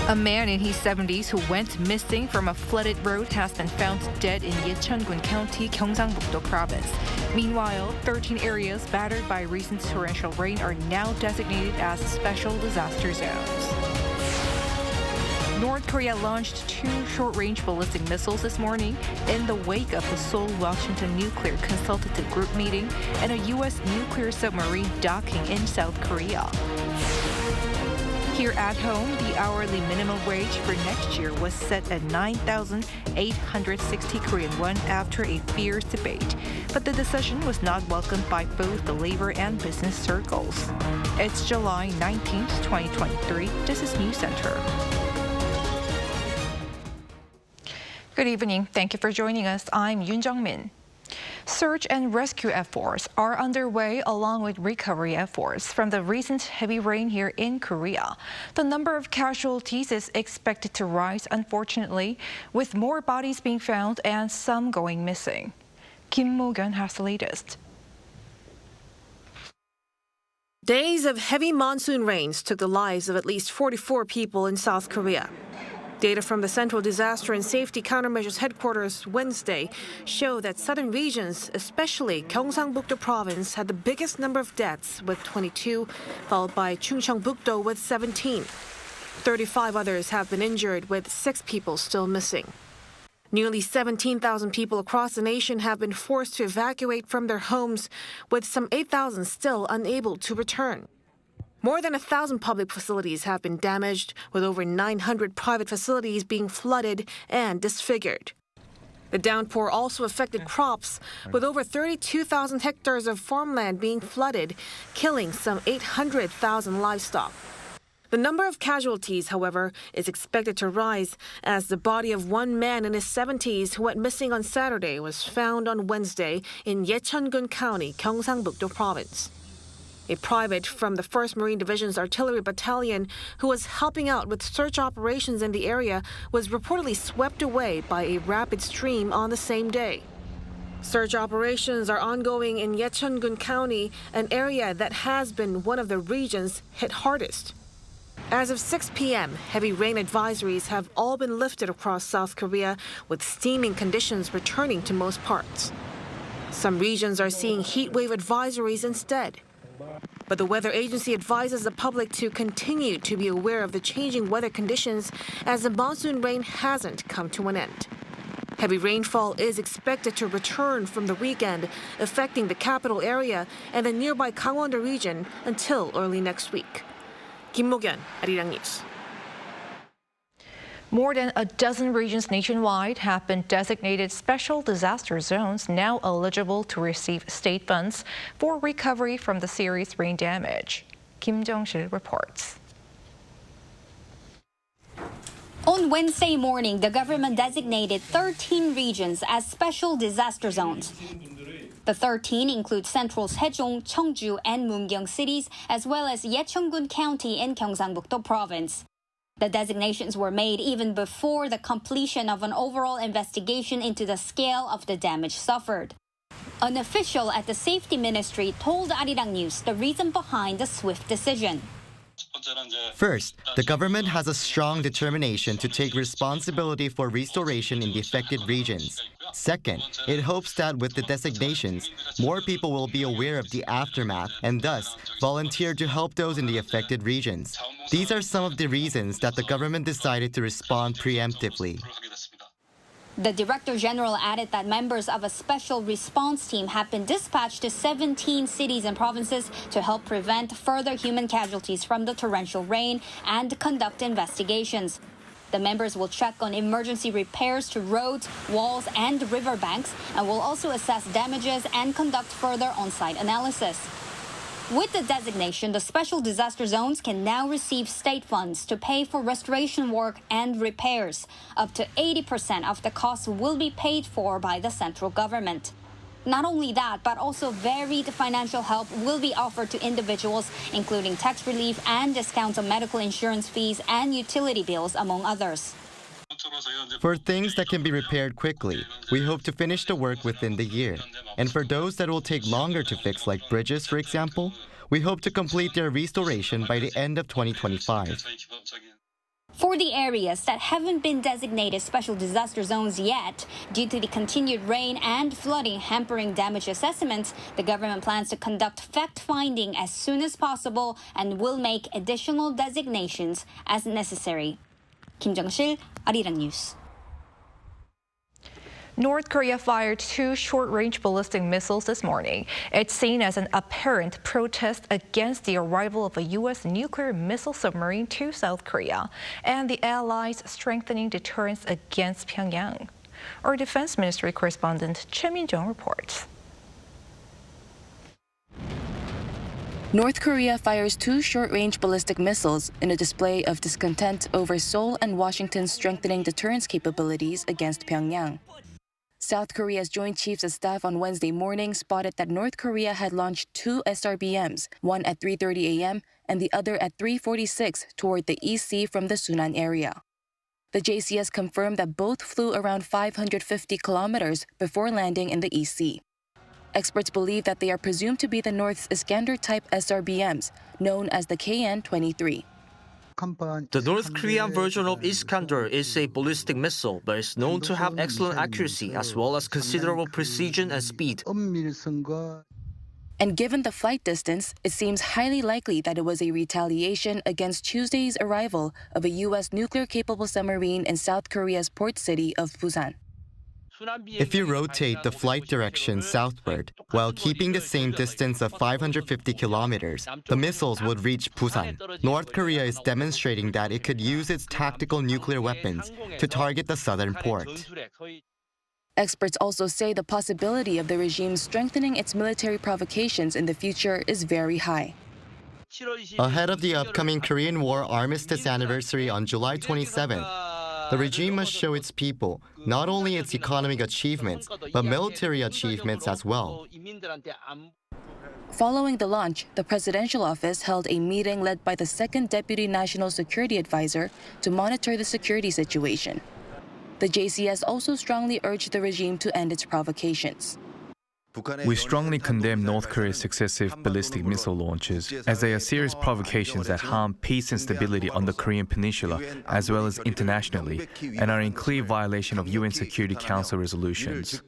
A man in his 70s who went missing from a flooded road has been found dead in Yecheon-gun County, Gyeongsang-buk-do Province. Meanwhile, 13 areas battered by recent torrential rain are now designated as special disaster zones. North Korea launched 2 short-range ballistic missiles this morning in the wake of the Seoul-Washington Nuclear Consultative Group meeting and a U.S. nuclear submarine docking in South Korea. Here at home, the hourly minimum wage for next year was set at 9,860 Korean won after a fierce debate. But the decision was not welcomed by both the labor and business circles. It's July 19th, 2023. This is News Center. Good evening. Thank you for joining us. I'm Yoon Jung-min. Search and rescue efforts are underway along with recovery efforts from the recent heavy rain here in Korea. The number of casualties is expected to rise, unfortunately, with more bodies being found and some going missing. Kim Mo-gyun has the latest. Days of heavy monsoon rains took the lives of at least 44 people in South Korea. Data from the Central Disaster and Safety Countermeasures Headquarters Wednesday show that southern regions, especially Gyeongsang-buk-do Province, had the biggest number of deaths with 22, followed by Chungcheongbuk-do with 17. 35 others have been injured, with 6 people still missing. Nearly 17,000 people across the nation have been forced to evacuate from their homes, with some 8,000 still unable to return. More than 1,000 public facilities have been damaged, with over 900 private facilities being flooded and disfigured. The downpour also affected crops, with over 32,000 hectares of farmland being flooded, killing some 800,000 livestock. The number of casualties, however, is expected to rise as the body of one man in his 70s who went missing on Saturday was found on Wednesday in Yecheon-gun County, Gyeongsang-buk-do Province. A private from the 1st Marine Division's Artillery Battalion who was helping out with search operations in the area was reportedly swept away by a rapid stream on the same day. Search operations are ongoing in Yecheon-gun County, an area that has been one of the regions hit hardest. As of 6 p.m., heavy rain advisories have all been lifted across South Korea, with steaming conditions returning to most parts. Some regions are seeing heat wave advisories instead. But the weather agency advises the public to continue to be aware of the changing weather conditions as the monsoon rain hasn't come to an end. Heavy rainfall is expected to return from the weekend, affecting the capital area and the nearby Gangwon-do region until early next week. Kim Mo-gyun, Arirang News. More than a dozen regions nationwide have been designated special disaster zones, now eligible to receive state funds for recovery from the serious rain damage. Kim Jong-sil reports. On Wednesday morning, the government designated 13 regions as special disaster zones. The 13 include Central's Haejong, Cheongju, and Mungyang cities, as well as Yecheon-gun County in Gyeongsang-buk-do Province. The designations were made even before the completion of an overall investigation into the scale of the damage suffered. An official at the Safety Ministry told Arirang News the reason behind the swift decision. First, the government has a strong determination to take responsibility for restoration in the affected regions. Second, it hopes that with the designations, more people will be aware of the aftermath and thus volunteer to help those in the affected regions. These are some of the reasons that the government decided to respond preemptively. The Director General added that members of a special response team have been dispatched to 17 cities and provinces to help prevent further human casualties from the torrential rain and conduct investigations. The members will check on emergency repairs to roads, walls, and riverbanks, and will also assess damages and conduct further on-site analysis. With the designation, the special disaster zones can now receive state funds to pay for restoration work and repairs. Up to 80% of the costs will be paid for by the central government. Not only that, but also varied financial help will be offered to individuals, including tax relief and discounts on medical insurance fees and utility bills, among others. For things that can be repaired quickly, we hope to finish the work within the year. And for those that will take longer to fix, like bridges, for example, we hope to complete their restoration by the end of 2025. For the areas that haven't been designated special disaster zones yet, due to the continued rain and flooding hampering damage assessments, the government plans to conduct fact-finding as soon as possible and will make additional designations as necessary. Kim Jung-sil, Arirang News. North Korea fired 2 short-range ballistic missiles this morning. It's seen as an apparent protest against the arrival of a U.S. nuclear missile submarine to South Korea and the allies strengthening deterrence against Pyongyang. Our Defense Ministry correspondent Choi Min-jung reports. North Korea fires 2 short-range ballistic missiles in a display of discontent over Seoul and Washington's strengthening deterrence capabilities against Pyongyang. South Korea's Joint Chiefs of Staff on Wednesday morning spotted that North Korea had launched 2 SRBMs, one at 3:30 a.m. and the other at 3:46 toward the EC from the Sunan area. The JCS confirmed that both flew around 550 kilometers before landing in the EC. Experts believe that they are presumed to be the North's Iskander-type SRBMs, known as the KN-23. The North Korean version of Iskander is a ballistic missile, but is known to have excellent accuracy as well as considerable precision and speed. And given the flight distance, it seems highly likely that it was a retaliation against Tuesday's arrival of a U.S. nuclear-capable submarine in South Korea's port city of Busan. If you rotate the flight direction southward while keeping the same distance of 550 kilometers, the missiles would reach Busan. North Korea is demonstrating that it could use its tactical nuclear weapons to target the southern port. Experts also say the possibility of the regime strengthening its military provocations in the future is very high. Ahead of the upcoming Korean War armistice anniversary on July 27th, the regime must show its people not only its economic achievements, but military achievements as well. Following the launch, the presidential office held a meeting led by the second Deputy National Security Advisor to monitor the security situation. The JCS also strongly urged the regime to end its provocations. We strongly condemn North Korea's successive ballistic missile launches, as they are serious provocations that harm peace and stability on the Korean peninsula, as well as internationally, and are in clear violation of UN Security Council resolutions.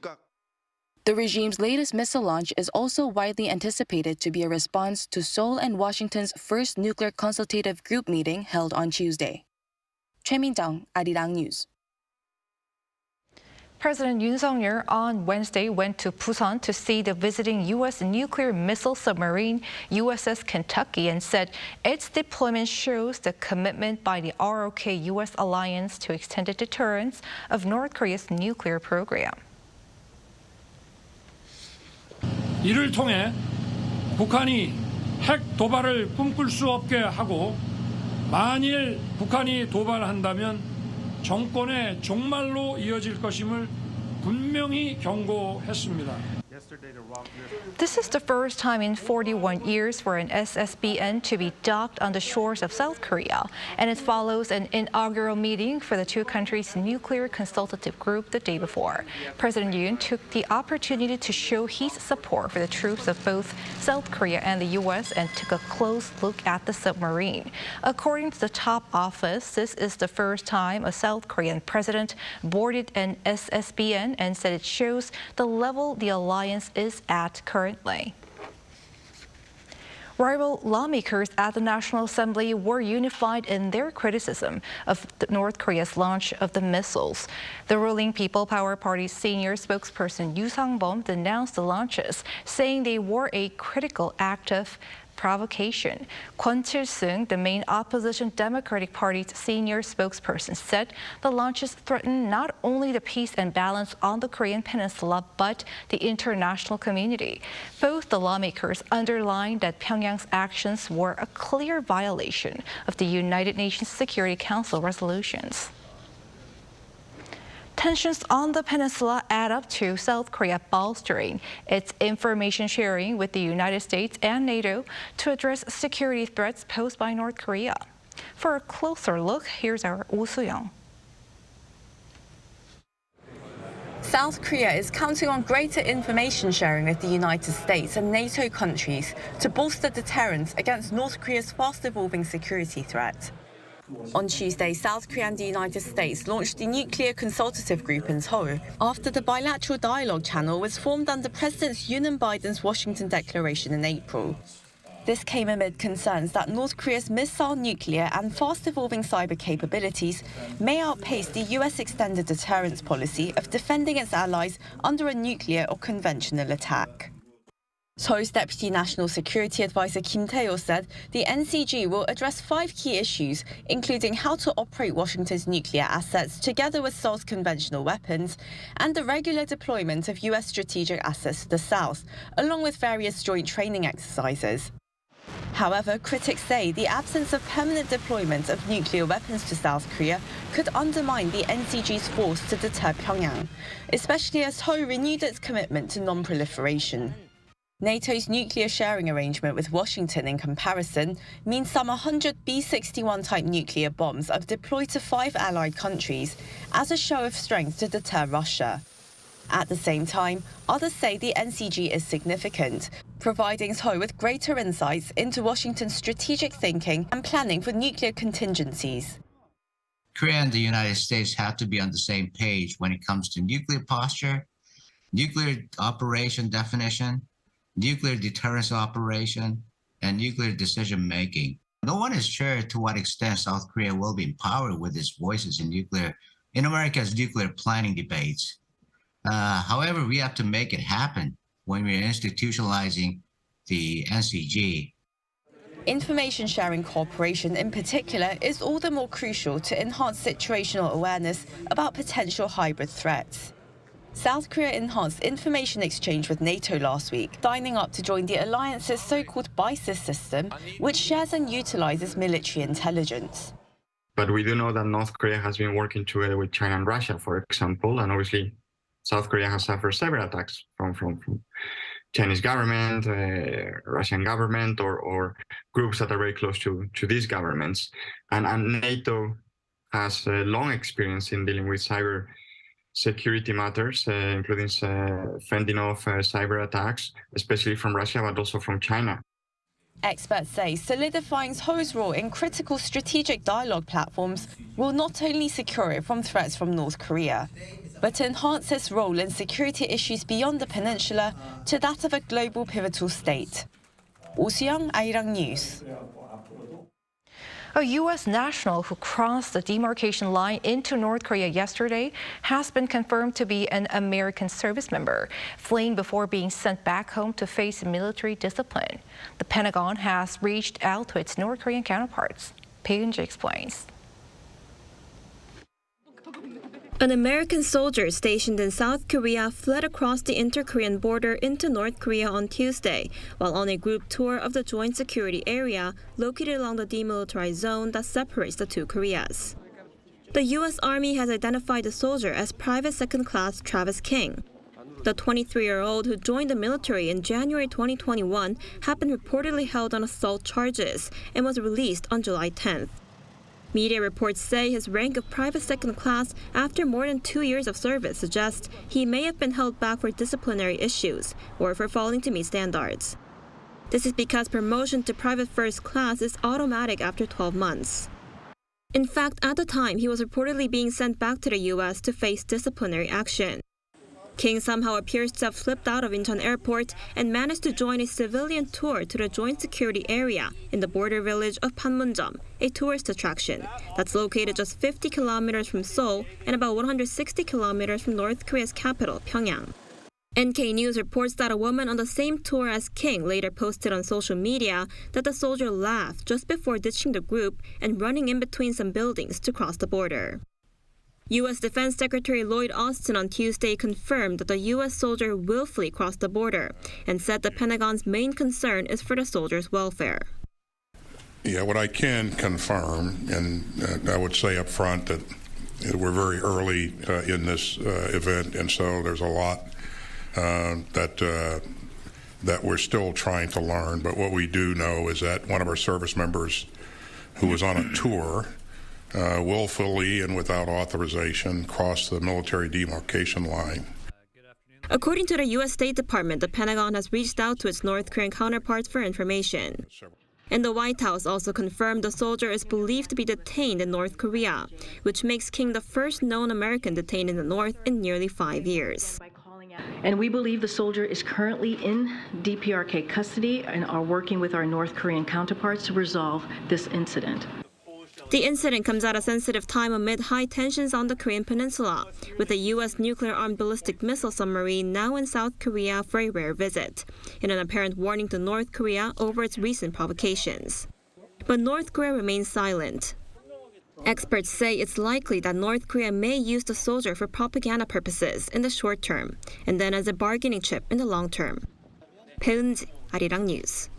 The regime's latest missile launch is also widely anticipated to be a response to Seoul and Washington's first nuclear consultative group meeting held on Tuesday. Choi Min-jung, Arirang News. President Yoon Suk-yeol on Wednesday went to Busan to see the visiting U.S. nuclear missile submarine USS Kentucky and said its deployment shows the commitment by the ROK-U.S. alliance to extended deterrence of North Korea's nuclear program. 이를 통해 북한이 핵 도발을 꿈꿀 수 없게 하고 만일 북한이 도발한다면 정권의 종말로 이어질 것임을 분명히 경고했습니다. This is the first time in 41 years for an SSBN to be docked on the shores of South Korea, and it follows an inaugural meeting for the two countries' nuclear consultative group the day before. President Yoon took the opportunity to show his support for the troops of both South Korea and the U.S. and took a close look at the submarine. According to the top office, this is the first time a South Korean president boarded an SSBN and said it shows the level the alliance is at currently. Rival lawmakers at the Nat'l Assembly were unified in their criticism of North Korea's launch of the missiles. The ruling People Power Party's senior spokesperson Yoo Sang-bum denounced the launches, saying they were a critical act of provocation. Kwon Chil-sung, the main opposition Democratic Party's senior spokesperson, said the launches threaten not only the peace and balance on the Korean peninsula, but the international community. Both the lawmakers underlined that Pyongyang's actions were a clear violation of the United Nations Security Council resolutions. Tensions on the peninsula add up to South Korea bolstering its information sharing with the United States and NATO to address security threats posed by North Korea. For a closer look, here's our Oh Soo-young. South Korea is counting on greater information sharing with the United States and NATO countries to bolster deterrence against North Korea's fast-evolving security threat. On Tuesday, South Korea and the United States launched the Nuclear Consultative Group in Seoul after the bilateral dialogue channel was formed under Presidents Yoon and Biden's Washington declaration in April. This came amid concerns that North Korea's missile, nuclear, and fast-evolving cyber capabilities may outpace the U.S. extended deterrence policy of defending its allies under a nuclear or conventional attack. Seoul's Deputy National Security Advisor Kim Tae-ho said the NCG will address 5 key issues, including how to operate Washington's nuclear assets together with Seoul's conventional weapons, and the regular deployment of U.S. strategic assets to the south, along with various joint training exercises. However, critics say the absence of permanent deployment of nuclear weapons to South Korea could undermine the NCG's force to deter Pyongyang, especially as Seoul renewed its commitment to non-proliferation. NATO's nuclear sharing arrangement with Washington, in comparison, means some 100 B-61-type nuclear bombs are deployed to 5 allied countries as a show of strength to deter Russia. At the same time, others say the NCG is significant, providing Seoul with greater insights into Washington's strategic thinking and planning for nuclear contingencies. Korea and the United States have to be on the same page when it comes to nuclear posture, nuclear operation definition, nuclear deterrence operation, and nuclear decision-making. No one is sure to what extent South Korea will be empowered with its voices in America's nuclear planning debates. However, we have to make it happen when we are institutionalizing the NCG. Information sharing cooperation in particular is all the more crucial to enhance situational awareness about potential hybrid threats. South Korea enhanced information exchange with NATO last week, signing up to join the alliance's so-called BISIS system, which shares and utilizes military intelligence. But we do know that North Korea has been working together with China and Russia, for example, and obviously South Korea has suffered cyber attacks from Chinese government, Russian government, or groups that are very close to these governments. And NATO has a long experience in dealing with cyber security matters, including fending off cyber attacks, especially from Russia, but also from China. Experts say solidifying Seoul's role in critical strategic dialogue platforms will not only secure it from threats from North Korea, but enhance its role in security issues beyond the peninsula to that of a global pivotal state. Oh Soo-young, Arirang News. A U.S. national who crossed the demarcation line into North Korea yesterday has been confirmed to be an American service member, fleeing before being sent back home to face military discipline. The Pentagon has reached out to its North Korean counterparts. Payunji explains. An American soldier stationed in South Korea fled across the inter-Korean border into North Korea on Tuesday, while on a group tour of the joint security area located along the demilitarized zone that separates the two Koreas. The U.S. Army has identified the soldier as Private Second Class Travis King. The 23-year-old who joined the military in January 2021 had been reportedly held on assault charges and was released on July 10th. Media reports say his rank of Private Second Class after more than 2 years of service suggests he may have been held back for disciplinary issues or for failing to meet standards. This is because promotion to Private First Class is automatic after 12 months. In fact, at the time, he was reportedly being sent back to the U.S. to face disciplinary action. King somehow appears to have slipped out of Incheon Airport and managed to join a civilian tour to the joint security area in the border village of Panmunjom, a tourist attraction that's located just 50 kilometers from Seoul and about 160 kilometers from North Korea's capital, Pyongyang. NK News reports that a woman on the same tour as King later posted on social media that the soldier laughed just before ditching the group and running in between some buildings to cross the border. U.S. Defense Secretary Lloyd Austin on Tuesday confirmed that the U.S. soldier willfully crossed the border and said the Pentagon's main concern is for the soldier's welfare. Yeah, what I can confirm, and I would say up front that we're very early in this event, and so there's a lot that we're still trying to learn. But what we do know is that one of our service members who was on a tour willfully and without authorization crossed the military demarcation line. According to the U.S. State Department, the Pentagon has reached out to its North Korean counterparts for information. And the White House also confirmed the soldier is believed to be detained in North Korea, which makes King the first known American detained in the North in nearly 5 years. And we believe the soldier is currently in DPRK custody and are working with our North Korean counterparts to resolve this incident. The incident comes at a sensitive time amid high tensions on the Korean peninsula, with the U.S. nuclear-armed ballistic missile submarine now in South Korea for a rare visit, in an apparent warning to North Korea over its recent provocations. But North Korea remains silent. Experts say it's likely that North Korea may use the soldier for propaganda purposes in the short term, and then as a bargaining chip in the long term. 배은지, Arirang News.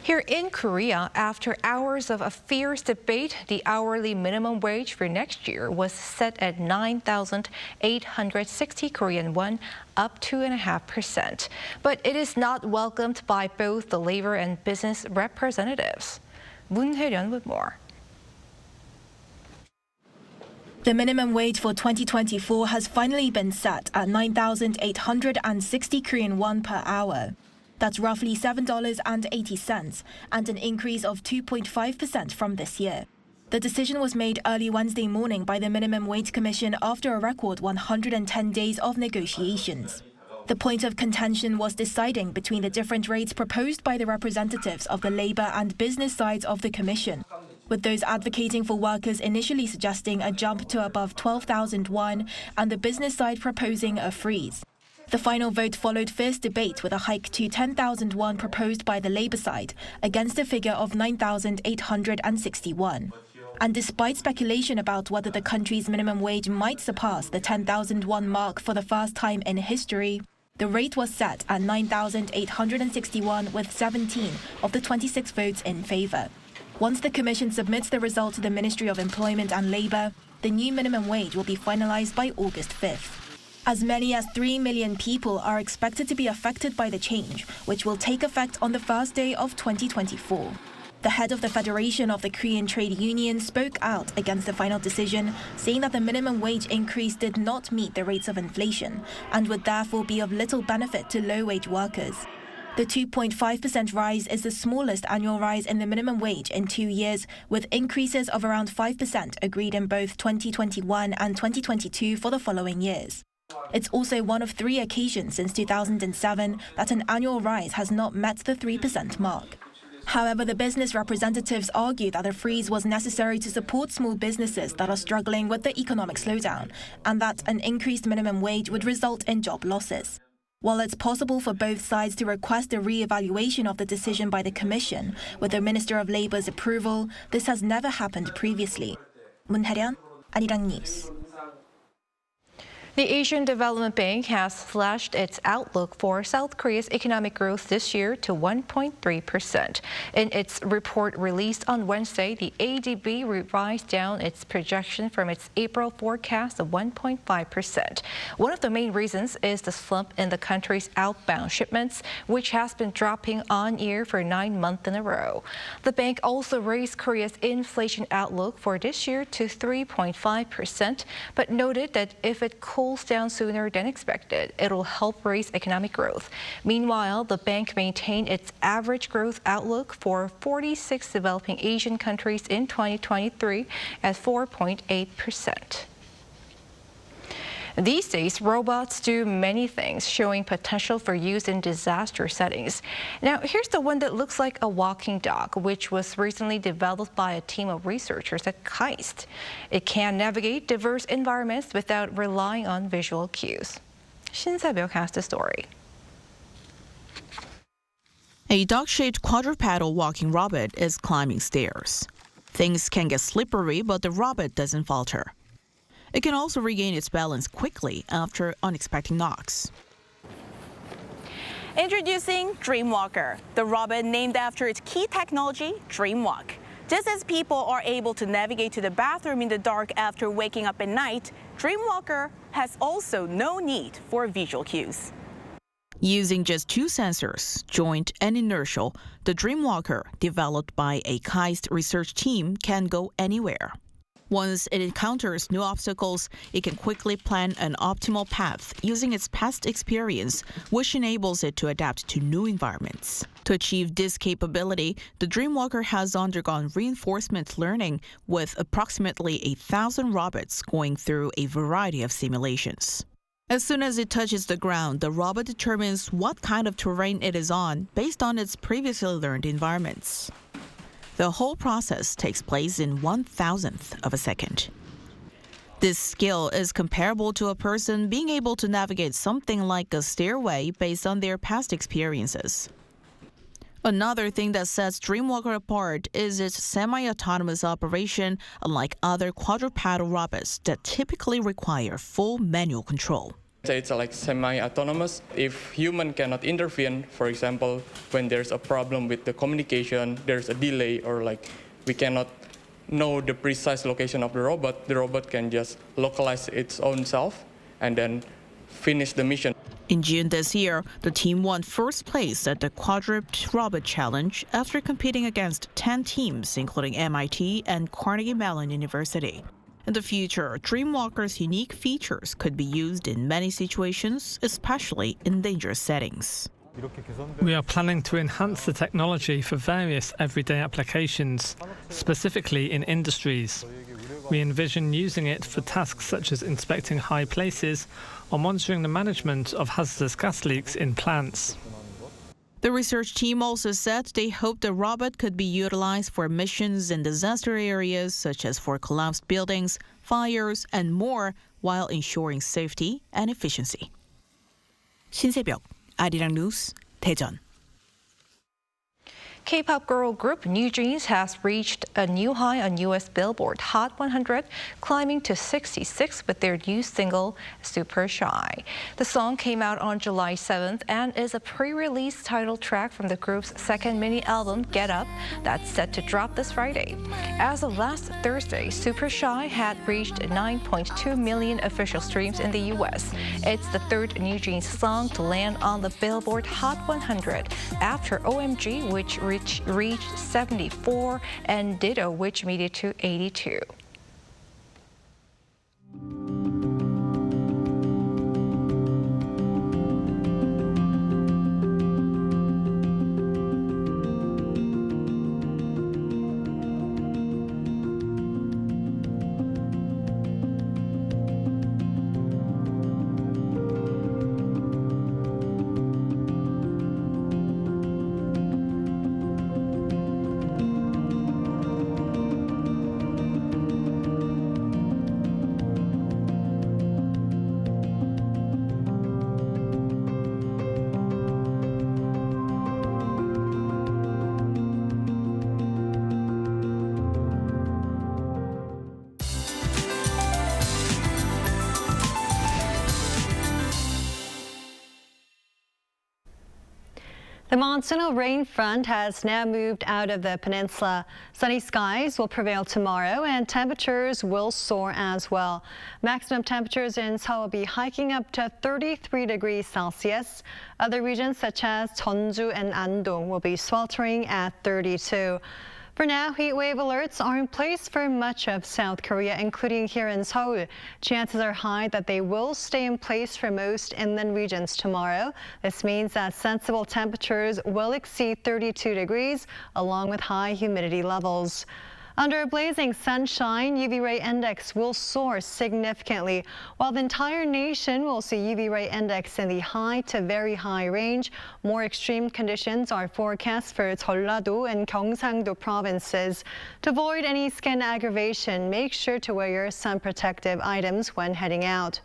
Here in Korea, after hours of a fierce debate, the hourly minimum wage for next year was set at 9,860 Korean won, up 2.5%. But it is not welcomed by both the labor and business representatives. Moon Hae-ryun with more. The minimum wage for 2024 has finally been set at 9,860 Korean won per hour. That's roughly $7.80, and an increase of 2.5% from this year. The decision was made early Wednesday morning by the Minimum Wage Commission after a record 110 days of negotiations. The point of contention was deciding between the different rates proposed by the representatives of the labor and business sides of the commission, with those advocating for workers initially suggesting a jump to above 12,000 won and the business side proposing a freeze. The final vote followed fierce debate with a hike to 10,000 won proposed by the labor side against a figure of 9,861. And despite speculation about whether the country's minimum wage might surpass the 10,000 won mark for the first time in history, the rate was set at 9,861 with 17 of the 26 votes in favor. Once the commission submits the result to the Ministry of Employment and Labor, the new minimum wage will be finalized by August 5th. As many as 3 million people are expected to be affected by the change, which will take effect on the first day of 2024. The head of the Federation of the Korean Trade Union spoke out against the final decision, saying that the minimum wage increase did not meet the rates of inflation and would therefore be of little benefit to low-wage workers. The 2.5% rise is the smallest annual rise in the minimum wage in 2 years, with increases of around 5% agreed in both 2021 and 2022 for the following years. It's also one of 3 occasions since 2007 that an annual rise has not met the 3% mark. However, the business representatives argue that a freeze was necessary to support small businesses that are struggling with the economic slowdown, and that an increased minimum wage would result in job losses. While it's possible for both sides to request a re-evaluation of the decision by the Commission, with the Minister of Labor's approval, this has never happened previously. Moon Hae-ryun, Arirang News. The Asian Development Bank has slashed its outlook for South Korea's economic growth this year to 1.3%. In its report released on Wednesday, the ADB revised down its projection from its April forecast of 1.5%. One of the main reasons is the slump in the country's outbound shipments, which has been dropping on year for 9 months in a row. The bank also raised Korea's inflation outlook for this year to 3.5%, but noted that if it cools down sooner than expected, it'll help raise economic growth. Meanwhile, the bank maintained its average growth outlook for 46 developing Asian countries in 2023 at 4.8%. These days, robots do many things, showing potential for use in disaster settings. Now, here's the one that looks like a walking dog, which was recently developed by a team of researchers at KAIST. It can navigate diverse environments without relying on visual cues. Shin Se-byuk has the story. A dog-shaped quadrupedal walking robot is climbing stairs. Things can get slippery, but the robot doesn't falter. It can also regain its balance quickly after unexpected knocks. Introducing Dreamwalker, the robot named after its key technology, Dreamwalk. Just as people are able to navigate to the bathroom in the dark after waking up at night, Dreamwalker has also no need for visual cues. Using just two sensors, joint and inertial, the Dreamwalker, developed by a KAIST research team, can go anywhere. Once it encounters new obstacles, it can quickly plan an optimal path using its past experience, which enables it to adapt to new environments. To achieve this capability, the Dreamwalker has undergone reinforcement learning with approximately 1,000 robots going through a variety of simulations. As soon as it touches the ground, the robot determines what kind of terrain it is on based on its previously learned environments. The whole process takes place in 1,000th of a second. This skill is comparable to a person being able to navigate something like a stairway based on their past experiences. Another thing that sets Dreamwalker apart is its semi-autonomous operation, unlike other quadrupedal robots that typically require full manual control. It's like semi-autonomous. If human cannot intervene, for example, when there's a problem with the communication, there's a delay, or like we cannot know the precise location of the robot can just localize its own self and then finish the mission. In June this year, the team won first place at the Quadruped Robot Challenge after competing against 10 teams, including MIT and Carnegie Mellon University. In the future, Dreamwalker's unique features could be used in many situations, especially in dangerous settings. We are planning to enhance the technology for various everyday applications, specifically in industries. We envision using it for tasks such as inspecting high places or monitoring the management of hazardous gas leaks in plants. The research team also said they hope the robot could be utilized for missions in disaster areas such as for collapsed buildings, fires, and more, while ensuring safety and efficiency. 신세벽, 아리랑 뉴스, 대전. K-pop girl group New Jeans has reached a new high on U.S. Billboard Hot 100, climbing to 66 with their new single, Super Shy. The song came out on July 7th and is a pre-release title track from the group's second mini-album, Get Up, that's set to drop this Friday. As of last Thursday, Super Shy had reached 9.2 million official streams in the U.S. It's the third New Jeans song to land on the Billboard Hot 100 after OMG, which reached 74, and Ditto, which made it to 82. The monsoonal rain front has now moved out of the peninsula. Sunny skies will prevail tomorrow and temperatures will soar as well. Maximum temperatures in Seoul will be hiking up to 33 degrees Celsius. Other regions such as Jeonju and Andong will be sweltering at 32. For now, heat wave alerts are in place for much of South Korea, including here in Seoul. Chances are high that they will stay in place for most inland regions tomorrow. This means that sensible temperatures will exceed 32 degrees, along with high humidity levels. Under blazing sunshine, UV ray index will soar significantly, while the entire nation will see UV ray index in the high to very high range. More extreme conditions are forecast for Jeollado and Gyeongsangdo provinces. To avoid any skin aggravation, make sure to wear your sun protective items when heading out.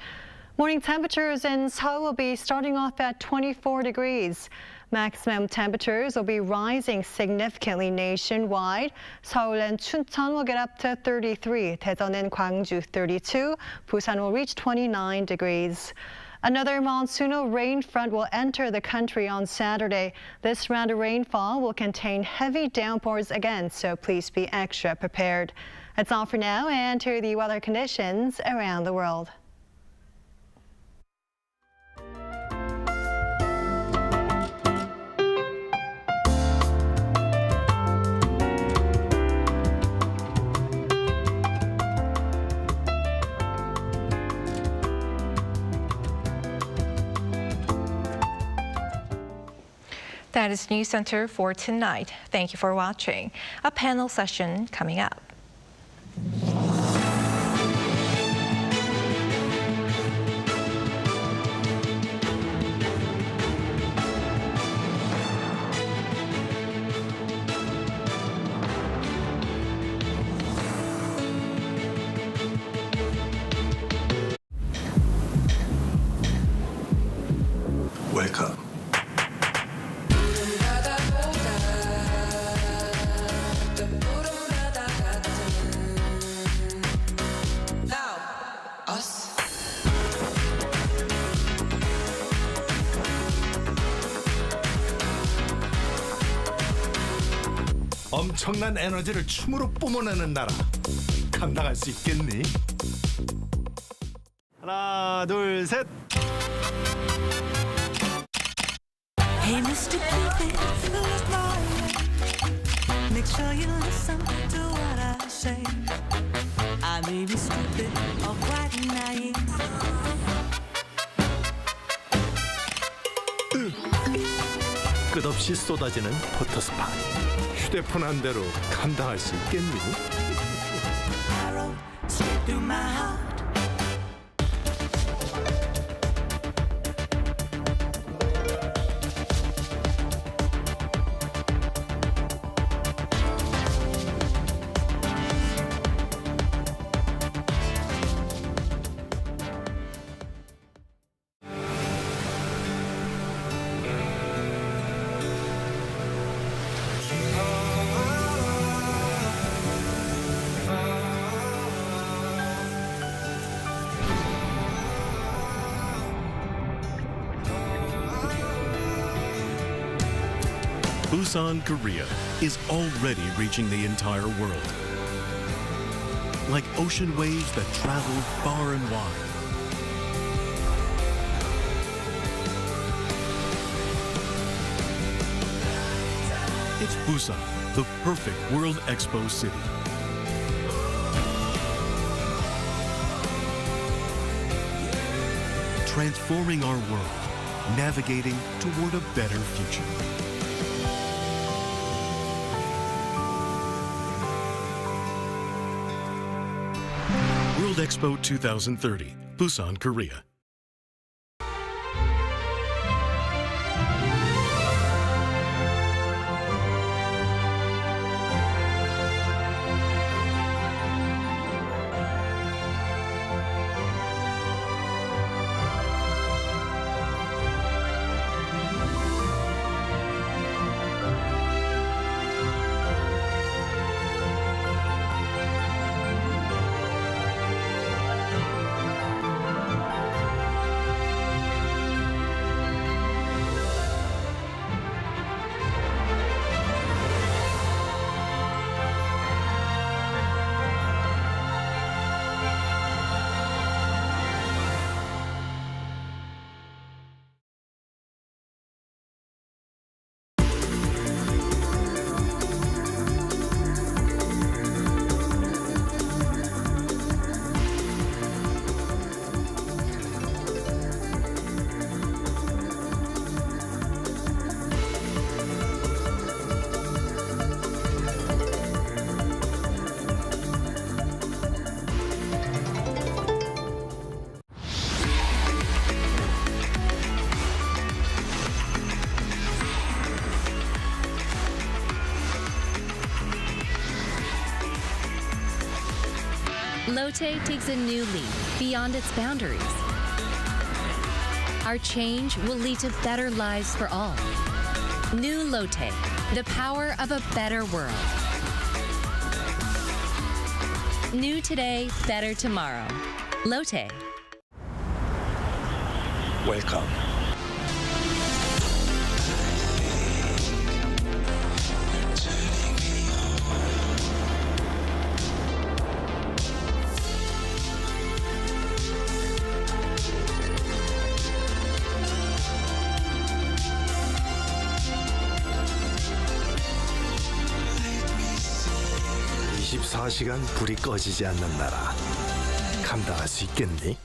Morning temperatures in Seoul will be starting off at 24 degrees. Maximum temperatures will be rising significantly nationwide. Seoul and Chuncheon will get up to 33, Daejeon and Gwangju 32, Busan will reach 29 degrees. Another monsoonal rain front will enter the country on Saturday. This round of rainfall will contain heavy downpours again, so please be extra prepared. That's all for now, and to the weather conditions around the world. That is News Center for tonight. Thank you for watching. A panel session coming up. Welcome. 엄청난 에너지를 춤으로 뿜어내는 나라. 감당할 수 있겠니? 하나, 둘, 셋. Hey, Mr. Cupid, who's lying? Make sure you listen to what I say. I may be stupid or quite naive. 끝없이 쏟아지는 포토스팟. 휴대폰 한 대로 감당할 수 있겠니? Arrow straight through my heart. Busan, Korea is already reaching the entire world. Like ocean waves that travel far and wide. It's Busan, the perfect World Expo city. Transforming our world, navigating toward a better future. World Expo 2030, Busan, Korea. Lotte takes a new leap beyond its boundaries. Our change will lead to better lives for all. New Lotte, the power of a better world. New today, better tomorrow. Lotte. welcome. (24시간) 불이 꺼지지 않는 나라. 감당할 수 있겠니?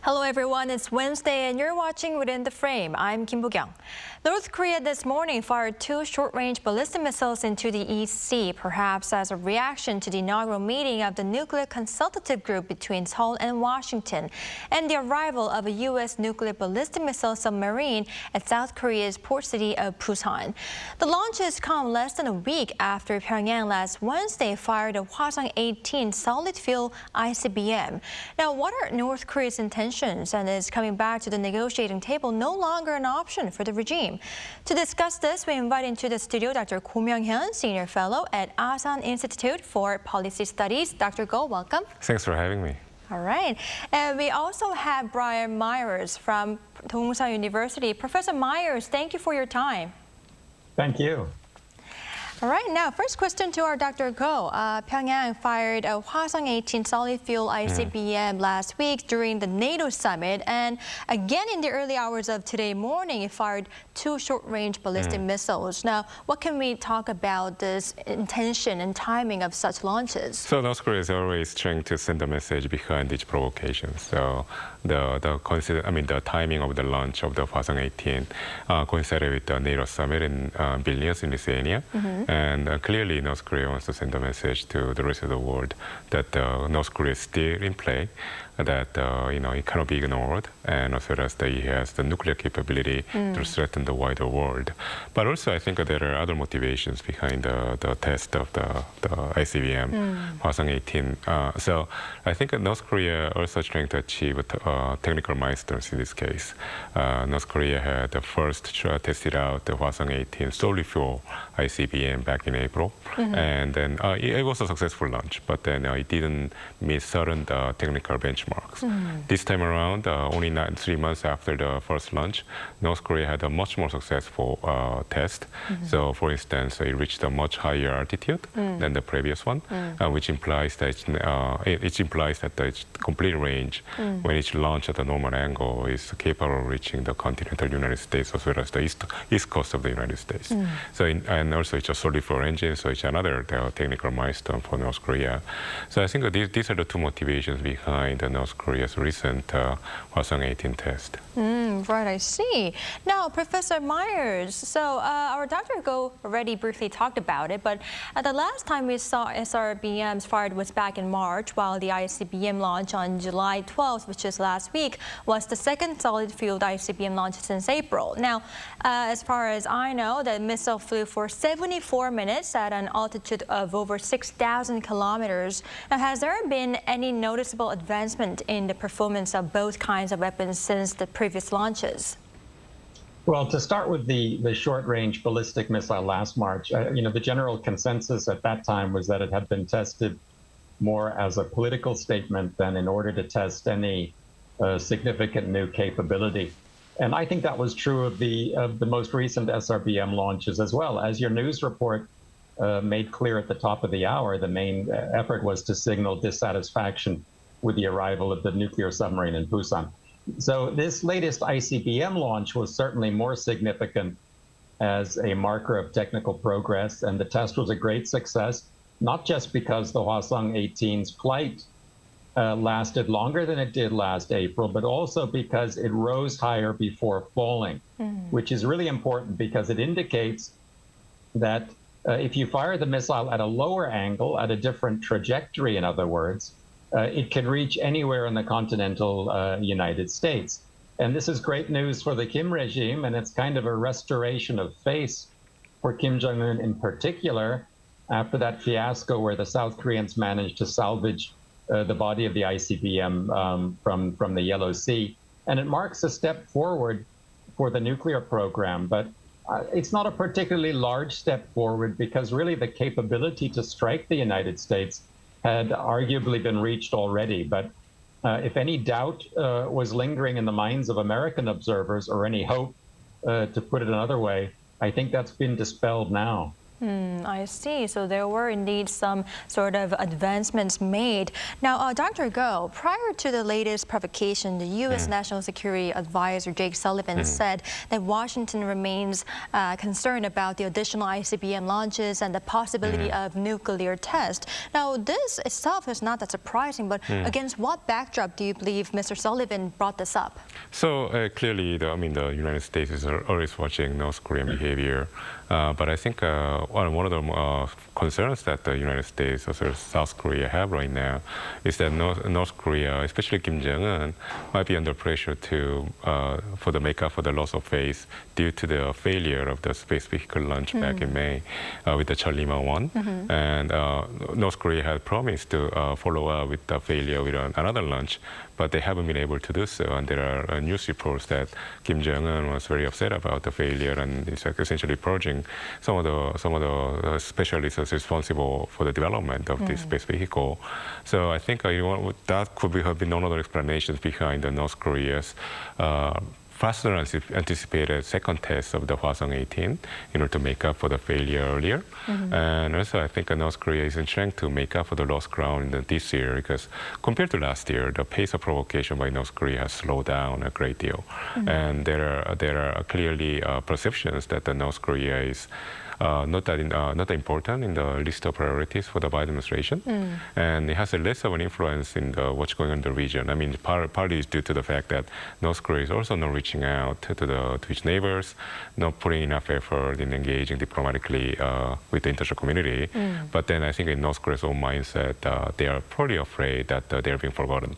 Hello everyone, it's Wednesday and you're watching Within the Frame. I'm Kim Bo-kyung. North Korea this morning fired 2 short-range ballistic missiles into the East Sea, perhaps as a reaction to the inaugural meeting of the Nuclear Consultative Group between Seoul and Washington and the arrival of a U.S. nuclear ballistic missile submarine at South Korea's port city of Busan. The launches come less than a week after Pyongyang last Wednesday fired a Hwasong-18 solid-fuel ICBM. Now, what are North Korea's intentions? And is coming back to the negotiating table no longer an option for the regime? To discuss this, we invite into the studio Dr. Go Myung-hyun, Senior Fellow at Asan Institute for Policy Studies. Dr. Go, welcome. Thanks for having me. All right. And we also have Brian Myers from Dongsa University. Professor Myers, thank you for your time. Thank you. All right, now first question to our Dr. Go. Pyongyang fired a Hwasong-18 solid-fuel ICBM last week during the NATO summit, and again in the early hours of today morning, it fired 2 short-range ballistic missiles. Now, what can we talk about this intention and timing of such launches? So North Korea is always trying to send a message behind each provocation. So the timing of the launch of the Hwasong-18 coincided with the NATO summit in Vilnius in Lithuania. And clearly, North Korea wants to send a message to the rest of the world that North Korea is still in play, that it cannot be ignored, and also that it has the nuclear capability to threaten the wider world. But also, I think there are other motivations behind the test of the ICBM, Hwasong-18. So I think North Korea also trying to achieve technical milestones in this case. North Korea had first tested out the Hwasong-18 solid fuel ICBM back in April, and then it was a successful launch, but then it didn't meet certain technical benchmarks. This time around, only 3 months after the first launch, North Korea had a much more successful test. So, for instance, it reached a much higher altitude than the previous one, which implies that the complete range, when it's launched at a normal angle, is capable of reaching the continental United States as well as the east coast of the United States. And also, it's a solid fuel engine, so it's another technical milestone for North Korea. So I think that these are the 2 motivations behind North Korea's recent Hwasong-18 test. Right, I see. Now, Professor Myers, so our Dr. Go already briefly talked about it, but the last time we saw SRBMs fired was back in March, while the ICBM launch on July 12th, which is last week, was the second solid-fueled ICBM launch since April. Now, as far as I know, the missile flew for 74 minutes at an altitude of over 6,000 kilometers. Now, has there been any noticeable advancement in the performance of both kinds of weapons since the previous launches? Well, to start with the short-range ballistic missile last March, the general consensus at that time was that it had been tested more as a political statement than in order to test any significant new capability. And I think that was true of the most recent SRBM launches as well. As your news report made clear at the top of the hour, the main effort was to signal dissatisfaction with the arrival of the nuclear submarine in Busan. So this latest ICBM launch was certainly more significant as a marker of technical progress, and the test was a great success, not just because the Hwasong-18's flight lasted longer than it did last April, but also because it rose higher before falling, which is really important because it indicates that if you fire the missile at a lower angle, at a different trajectory, in other words, it can reach anywhere in the continental United States. And this is great news for the Kim regime, and it's kind of a restoration of face for Kim Jong-un in particular, after that fiasco where the South Koreans managed to salvage the body of the ICBM from the Yellow Sea. And it marks a step forward for the nuclear program, but it's not a particularly large step forward because really the capability to strike the United States had arguably been reached already. But if any doubt was lingering in the minds of American observers, or any hope, to put it another way, I think that's been dispelled now. I see. So there were indeed some sort of advancements made. Now, Dr. Go, prior to the latest provocation, the U.S. National Security Advisor Jake Sullivan said that Washington remains concerned about the additional ICBM launches and the possibility of nuclear test. Now, this itself is not that surprising, but against what backdrop do you believe Mr. Sullivan brought this up? So clearly, the United States is always watching North Korean behavior. But I think one of the concerns that the United States or South Korea have right now is that North Korea, especially Kim Jong-un, might be under pressure for the makeup for the loss of face due to the failure of the space vehicle launch back in May with the Cholima-1. And North Korea had promised to follow up with the failure with another launch, but they haven't been able to do so. And there are news reports that Kim Jong-un was very upset about the failure and is essentially purging some of the specialists responsible for the development of this space vehicle. So I think that could have been one of the explanations behind the North Korea's faster than anticipated second test of the Hwasong-18 in order to make up for the failure earlier. And also I think North Korea is trying to make up for the lost ground this year, because compared to last year, the pace of provocation by North Korea has slowed down a great deal. And there are clearly perceptions that the North Korea is not that important in the list of priorities for the Biden administration, and it has less of an influence in what's going on in the region. I mean, partly is due to the fact that North Korea is also not reaching out to its neighbors, not putting enough effort in engaging diplomatically with the international community. But then I think in North Korea's own mindset, they are probably afraid that they're being forgotten.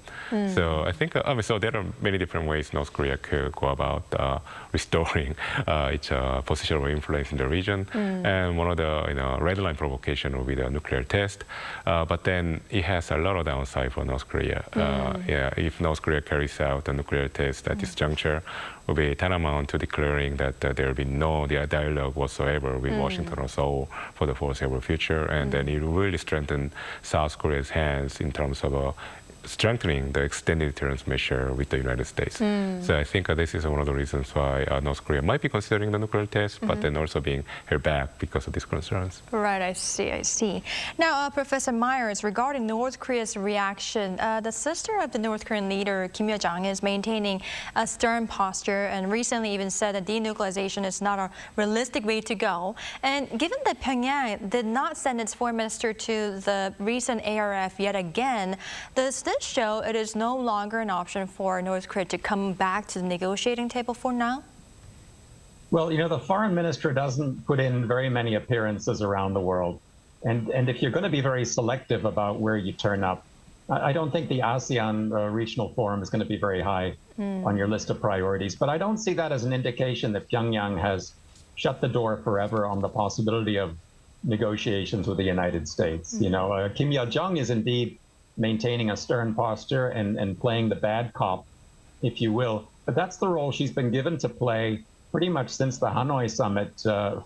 So I think so there are many different ways North Korea could go about restoring its position of influence in the region. And one of the red line provocation will be the nuclear test. But then it has a lot of downside for North Korea. If North Korea carries out a nuclear test at this juncture, will be tantamount to declaring that there will be no dialogue whatsoever with Washington or Seoul for the foreseeable future. And then it will really strengthen South Korea's hands in terms of strengthening the extended deterrence measure with the United States. So I think this is one of the reasons why North Korea might be considering the nuclear test, but then also being held back because of these concerns. Right, I see. Now, Professor Myers, regarding North Korea's reaction, the sister of the North Korean leader, Kim Yo-jong, is maintaining a stern posture and recently even said that denuclearization is not a realistic way to go. And given that Pyongyang did not send its foreign minister to the recent ARF yet again, does this show it is no longer an option for North Korea to come back to the negotiating table for now? Well, the foreign minister doesn't put in very many appearances around the world. And if you're going to be very selective about where you turn up, I don't think the ASEAN Regional Forum is going to be very high on your list of priorities. But I don't see that as an indication that Pyongyang has shut the door forever on the possibility of negotiations with the United States. Kim Yo-jong is indeed maintaining a stern posture and playing the bad cop, if you will. But that's the role she's been given to play pretty much since the Hanoi summit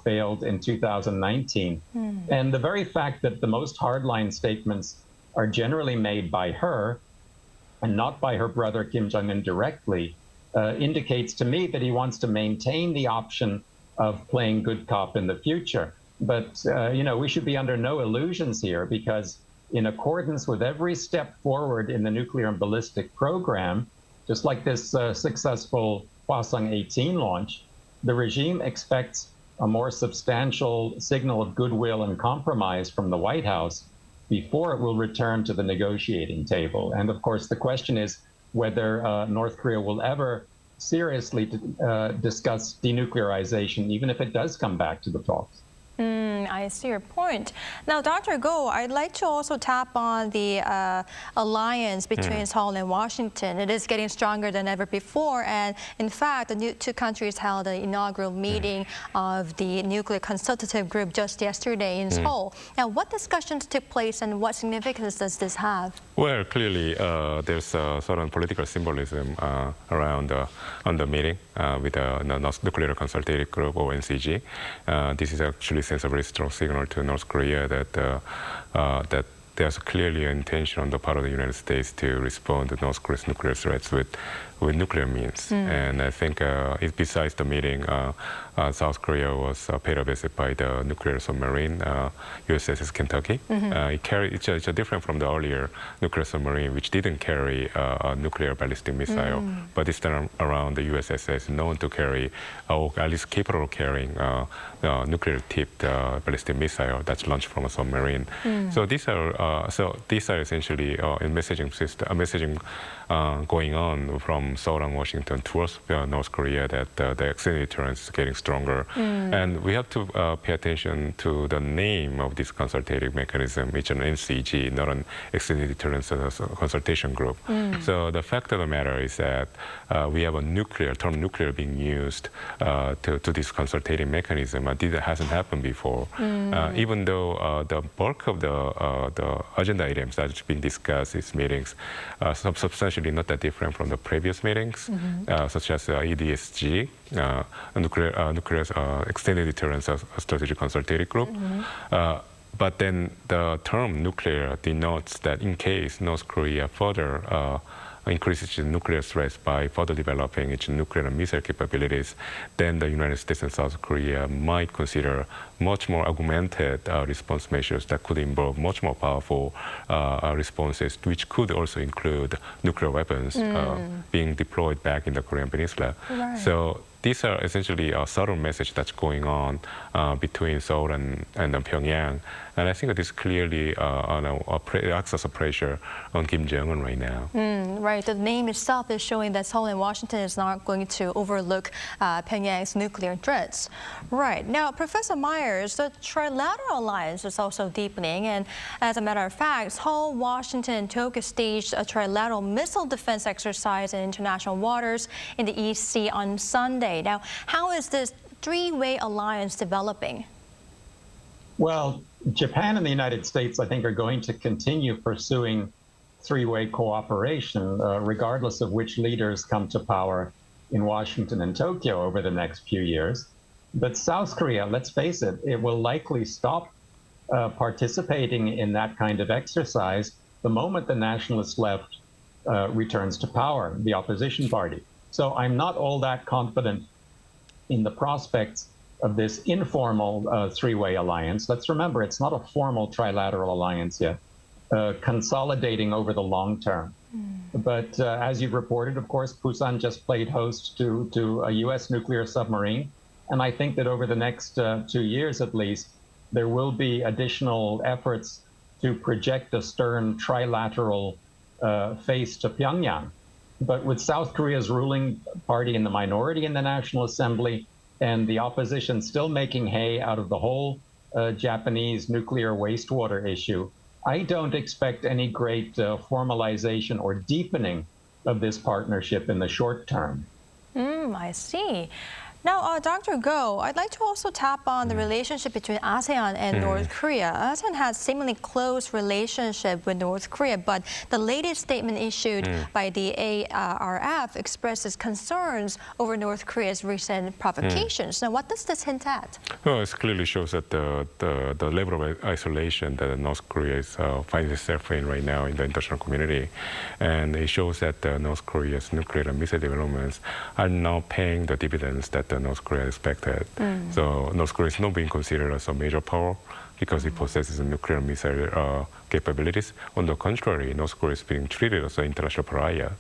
failed in 2019. And the very fact that the most hardline statements are generally made by her and not by her brother Kim Jong-un directly indicates to me that he wants to maintain the option of playing good cop in the future. But, we should be under no illusions here, because in accordance with every step forward in the nuclear and ballistic program, just like this successful Hwasong-18 launch, the regime expects a more substantial signal of goodwill and compromise from the White House before it will return to the negotiating table. And of course, the question is whether North Korea will ever seriously discuss denuclearization, even if it does come back to the talks. I see your point. Now, Dr. Go, I'd like to also tap on the alliance between Seoul and Washington. It is getting stronger than ever before, and in fact, the two countries held an inaugural meeting of the Nuclear Consultative Group just yesterday in Seoul. Now, what discussions took place and what significance does this have? Well, clearly, there's a certain political symbolism around on the meeting with the Nuclear Consultative Group, or NCG. This is actually sends a very strong signal to North Korea that that there's clearly an intention on the part of the United States to respond to North Korea's nuclear threats with nuclear means. And I think besides the meeting, South Korea was paid a visit by the nuclear submarine, USS Kentucky. It's different from the earlier nuclear submarine, which didn't carry a nuclear ballistic missile. But this time around, the USS is known to carry, or at least capable of carrying, nuclear-tipped ballistic missile that's launched from a submarine. So these are essentially in messaging system, messaging going on from Seoul and Washington towards North Korea that the extended deterrence is getting stronger. And we have to pay attention to the name of this consultative mechanism, which is an NCG, not an extended deterrence consultation group. So the fact of the matter is that we have a term nuclear being used to this consultative mechanism. This hasn't happened before. Even though the bulk of the agenda items that have been discussed in these meetings are substantially not that different from the previous meetings, such as EDSG, nuclear extended deterrence strategic consultative group. But then the term nuclear denotes that in case North Korea further increases its nuclear threats by further developing its nuclear and missile capabilities, then the United States and South Korea might consider much more augmented response measures that could involve much more powerful responses, which could also include nuclear weapons being deployed back in the Korean Peninsula. So these are essentially a subtle message that's going on between Seoul and Pyongyang. And I think this clearly acts as a pressure on Kim Jong-un right now. Right, the name itself is showing that Seoul and Washington is not going to overlook Pyongyang's nuclear threats. Right, now Professor Myers, the trilateral alliance is also deepening, and as a matter of fact, Seoul, Washington, and Tokyo staged a trilateral missile defense exercise in international waters in the East Sea on Sunday. Now, how is this three-way alliance developing? Well, Japan and the United States, I think, are going to continue pursuing three-way cooperation, regardless of which leaders come to power in Washington and Tokyo over the next few years. But South Korea, let's face it, it will likely stop participating in that kind of exercise the moment the nationalist left returns to power, the opposition party. So I'm not all that confident in the prospects of this informal three-way alliance. Let's remember, it's not a formal trilateral alliance yet, consolidating over the long term. But as you've reported, of course, Busan just played host to a U.S. nuclear submarine. And I think that over the next 2 years at least, there will be additional efforts to project a stern trilateral face to Pyongyang. But with South Korea's ruling party in the minority in the National Assembly and the opposition still making hay out of the whole Japanese nuclear wastewater issue, I don't expect any great formalization or deepening of this partnership in the short term. I see. Now, Dr. Go, I'd like to also tap on the relationship between ASEAN and North Korea. ASEAN has seemingly close relationship with North Korea, but the latest statement issued by the ARF expresses concerns over North Korea's recent provocations. Now, what does this hint at? Well, it clearly shows that the level of isolation that North Korea finds itself in right now in the international community. And it shows that North Korea's nuclear and missile developments are now paying the dividends that North Korea expected. So North Korea is not being considered as a major power because it possesses nuclear missile capabilities. On the contrary, North Korea is being treated as an international pariah.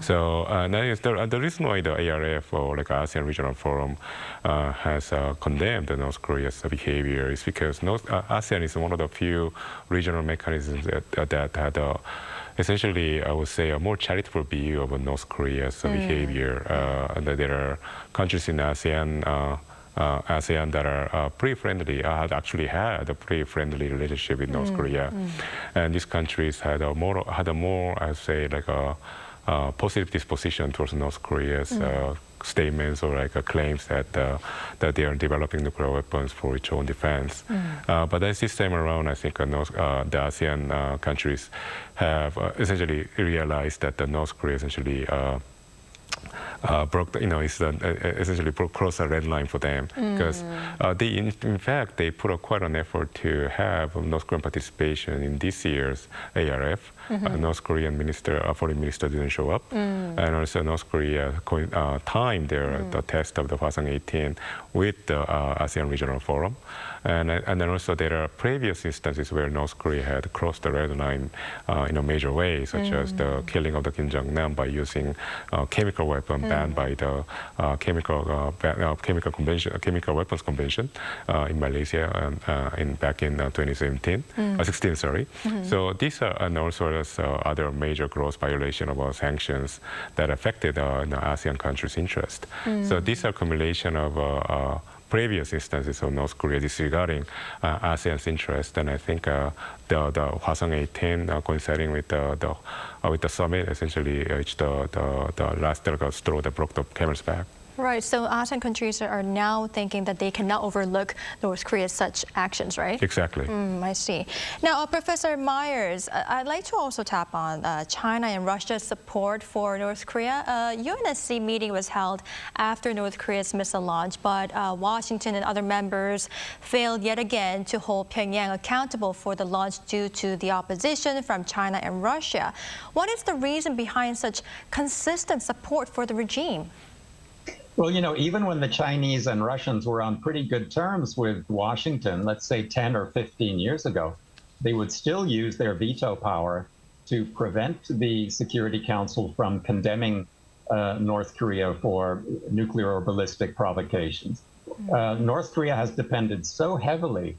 So that is the reason why the ARF or like ASEAN Regional Forum has condemned North Korea's behavior is because ASEAN is one of the few regional mechanisms that had essentially, I would say, a more charitable view of North Korea's behavior. That there are countries in ASEAN that are pretty friendly, had actually had a pretty friendly relationship with North Korea, and these countries had a more, I say, like a positive disposition towards North Korea's statements or like claims that they are developing nuclear weapons for its own defense. But this time around, I think the ASEAN countries have essentially realized that the North Korea essentially essentially crossed a red line for them because in fact they put quite an effort to have North Korean participation in this year's ARF. North Korean foreign minister didn't show up, and also North Korea timed the test of the Hwasong-18 with the ASEAN Regional Forum. And then also there are previous instances where North Korea had crossed the red line in a major way, such as the killing of the Kim Jong-nam by using chemical weapon banned by the Chemical Weapons Convention in Malaysia back in 2016. Sorry. So these are and also other major gross violation of sanctions that affected ASEAN countries' interest. So these are accumulation of previous instances of North Korea disregarding ASEAN's interest, and I think the Hwasong-18 coinciding with the summit essentially reached the last straw that broke the camel's back. Right, so ASEAN countries are now thinking that they cannot overlook North Korea's such actions, right? Exactly. I see. Now, Professor Myers, I'd like to also tap on China and Russia's support for North Korea. UNSC meeting was held after North Korea's missile launch, but Washington and other members failed yet again to hold Pyongyang accountable for the launch due to the opposition from China and Russia. What is the reason behind such consistent support for the regime? Well, even when the Chinese and Russians were on pretty good terms with Washington, let's say 10 or 15 years ago, they would still use their veto power to prevent the Security Council from condemning North Korea for nuclear or ballistic provocations. North Korea has depended so heavily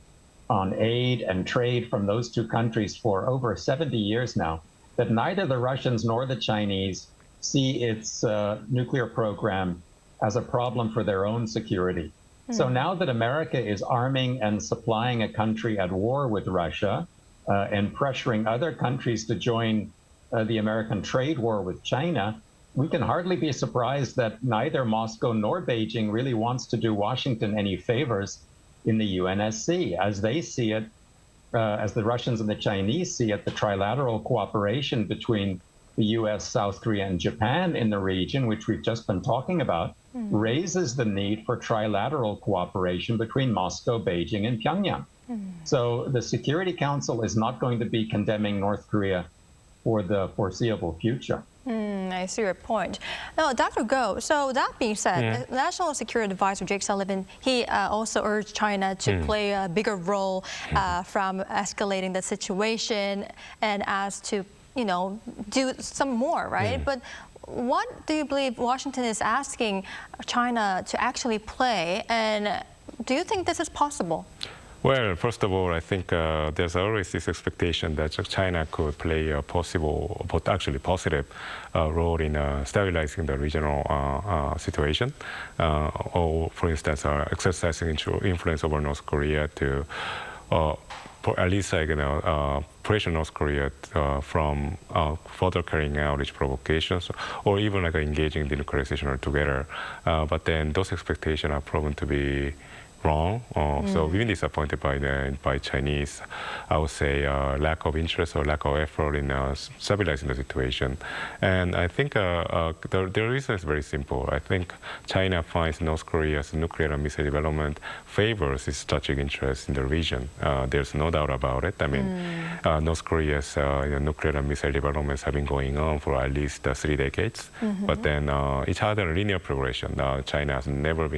on aid and trade from those two countries for over 70 years now that neither the Russians nor the Chinese see its nuclear program as a problem for their own security. So now that America is arming and supplying a country at war with Russia and pressuring other countries to join the American trade war with China, we can hardly be surprised that neither Moscow nor Beijing really wants to do Washington any favors in the UNSC. As they see it, as the Russians and the Chinese see it, the trilateral cooperation between the US, South Korea, and Japan in the region, which we've just been talking about, raises the need for trilateral cooperation between Moscow, Beijing, and Pyongyang. So the Security Council is not going to be condemning North Korea for the foreseeable future. I see your point. Now, Dr. Goh, so that being said, National Security Advisor Jake Sullivan, he also urged China to play a bigger role from escalating the situation and asked to, do some more, right? But what do you believe Washington is asking China to actually play, and do you think this is possible? Well, first of all, I think there's always this expectation that China could play a possible, but actually positive role in stabilizing the regional situation, or, for instance, exercising influence over North Korea to, at least, pressure North Korea from further carrying out its provocations, or even engaging in denuclearization altogether. But then those expectations are proven to be wrong. So we've been disappointed by Chinese, I would say, lack of interest or lack of effort in stabilizing the situation. And I think the reason is very simple. I think China finds North Korea's nuclear and missile development favors its strategic interest in the region. There's no doubt about it. I mean, North Korea's nuclear and missile developments have been going on for at least 3 decades. But then it had a linear progression. China has never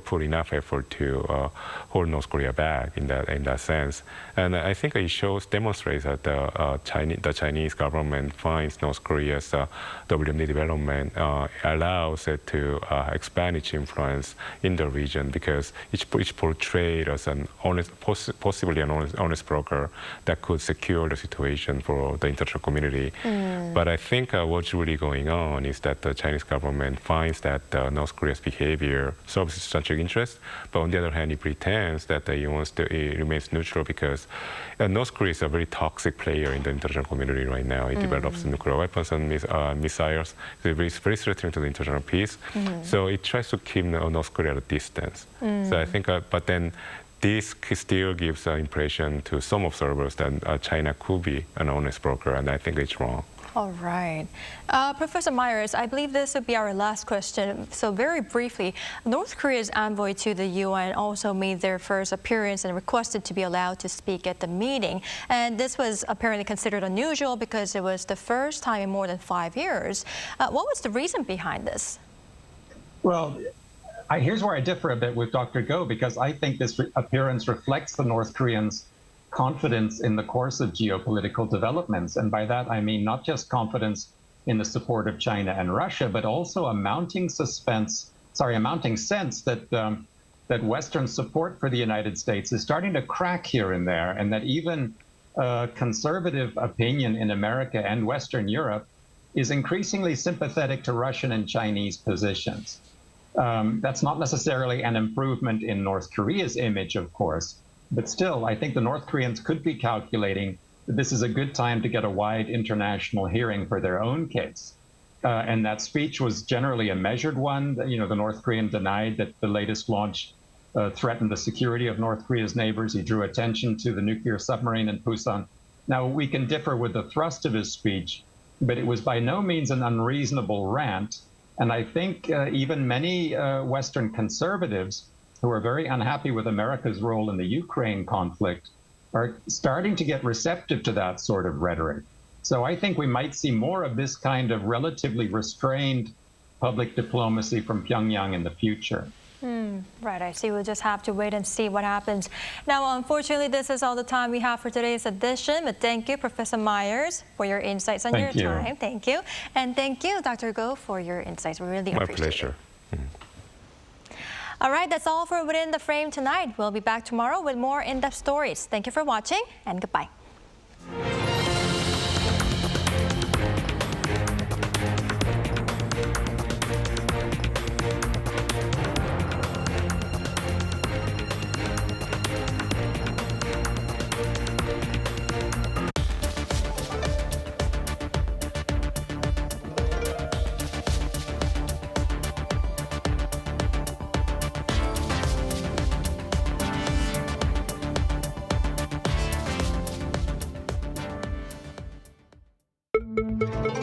put enough effort to hold North Korea back in that sense. And I think it demonstrates that the Chinese government finds North Korea's WMD development allows it to expand its influence in the region because it's portrayed as possibly an honest broker that could secure the situation for the international community. But I think what's really going on is that the Chinese government finds that North Korea's behavior serves its strategic interest, but on the other hand, it pretends that it remains neutral because North Korea is a very toxic player in the international community right now. It develops nuclear weapons and missiles. It's very threatening to the international peace. So it tries to keep North Korea at a distance. So I think, but then this still gives an impression to some observers that China could be an honest broker, and I think it's wrong. All right. Professor Myers, I believe this will be our last question. So very briefly, North Korea's envoy to the UN also made their first appearance and requested to be allowed to speak at the meeting. And this was apparently considered unusual because it was the first time in more than 5 years. What was the reason behind this? Well, here's where I differ a bit with Dr. Go, because I think this appearance reflects the North Koreans' confidence in the course of geopolitical developments. And by that, I mean not just confidence in the support of China and Russia, but also a mounting sense that Western support for the United States is starting to crack here and there, and that even conservative opinion in America and Western Europe is increasingly sympathetic to Russian and Chinese positions. That's not necessarily an improvement in North Korea's image, of course, but still, I think the North Koreans could be calculating that this is a good time to get a wide international hearing for their own case. And that speech was generally a measured one. The North Korean denied that the latest launch threatened the security of North Korea's neighbors. He drew attention to the nuclear submarine in Busan. Now, we can differ with the thrust of his speech, but it was by no means an unreasonable rant. And I think even many Western conservatives who are very unhappy with America's role in the Ukraine conflict are starting to get receptive to that sort of rhetoric. So I think we might see more of this kind of relatively restrained public diplomacy from Pyongyang in the future. Right, I see. We'll just have to wait and see what happens. Now, unfortunately, this is all the time we have for today's edition, but thank you, Professor Myers, for your insights and your time. Thank you. And thank you, Dr. Go, for your insights. We really appreciate it. My pleasure. All right, that's all for Within the Frame tonight. We'll be back tomorrow with more in-depth stories. Thank you for watching, and goodbye. Thank you.